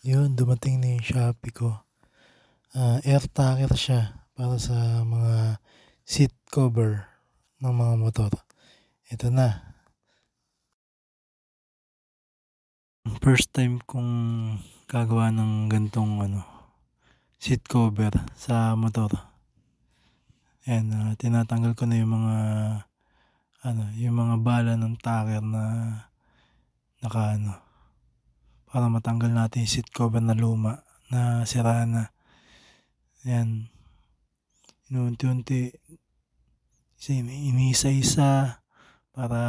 Yun, dumating na yung Shopee ko. Air tacker siya para sa mga seat cover ng mga motor. Ito na. First time kong gagawa ng gantong seat cover sa motor. Ayan, tinatanggal ko na yung mga bala ng tacker na naka para matanggal natin yung seat cover na luma na sira na. Ayan, unti-unti inisa-isa para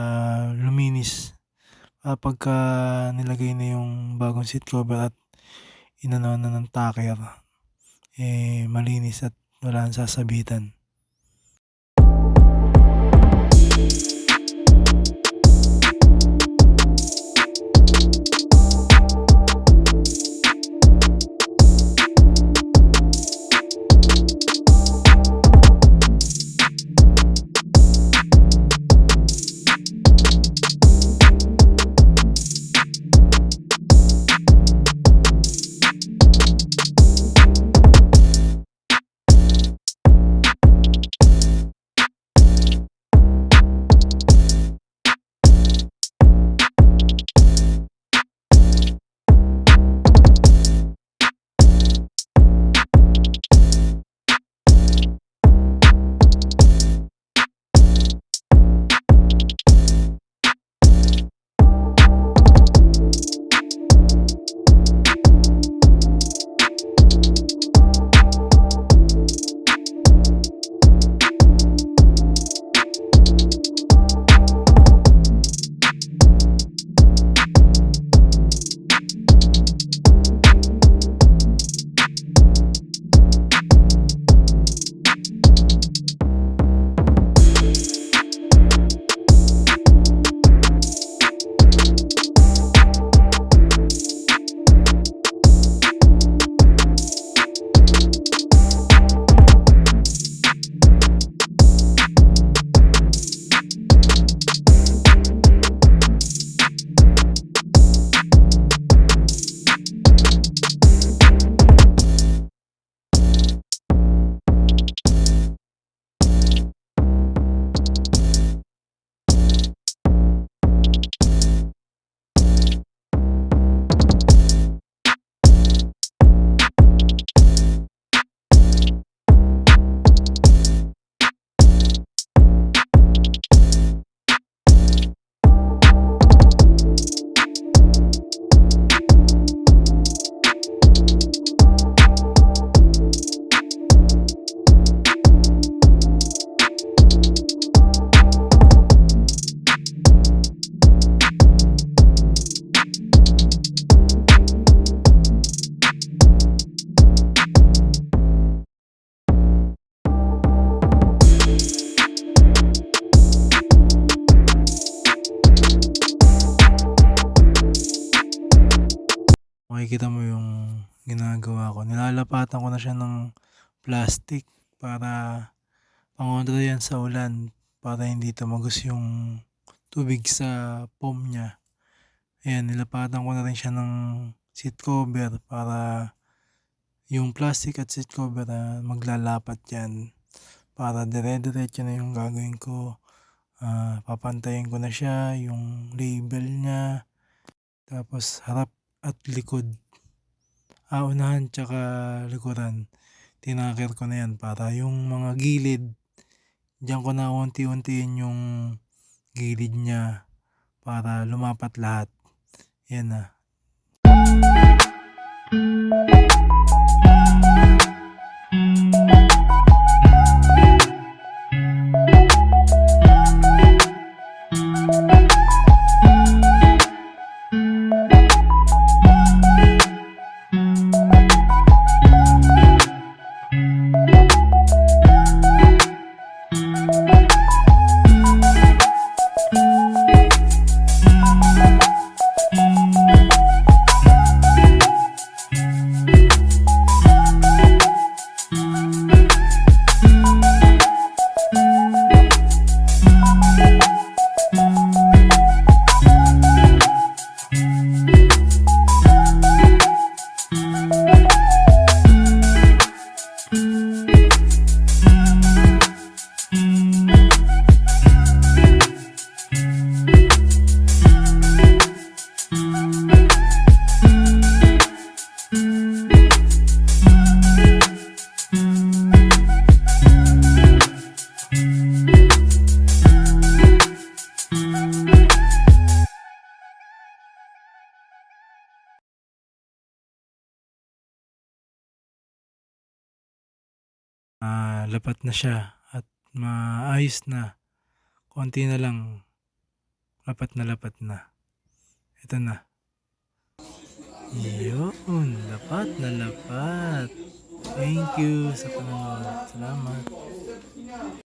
luminis. Pagka nilagay na yung bagong seat cover at inano na ng tacker, malinis at wala nang sasabitan. Makikita mo yung ginagawa ko. Nilalapatan ko na siya ng plastic para pangontra yan sa ulan para hindi tumagos yung tubig sa foam niya. Ayan, nilapatan ko na rin siya ng seat cover para yung plastic at seat cover maglalapat yan para dire-diretso na yung gagawin ko. Papantayin ko na siya, yung label niya, tapos harap at likod, unahan tsaka likuran, tinaker ko na yan para yung mga gilid, diyan ko na unti-untiin yung gilid niya para lumapat lahat. Yan na. lapat na siya at maayos na. Konti na lang, lapat na lapat na. Ito na. Yun, lapat na lapat. Thank you sa panonood. Salamat.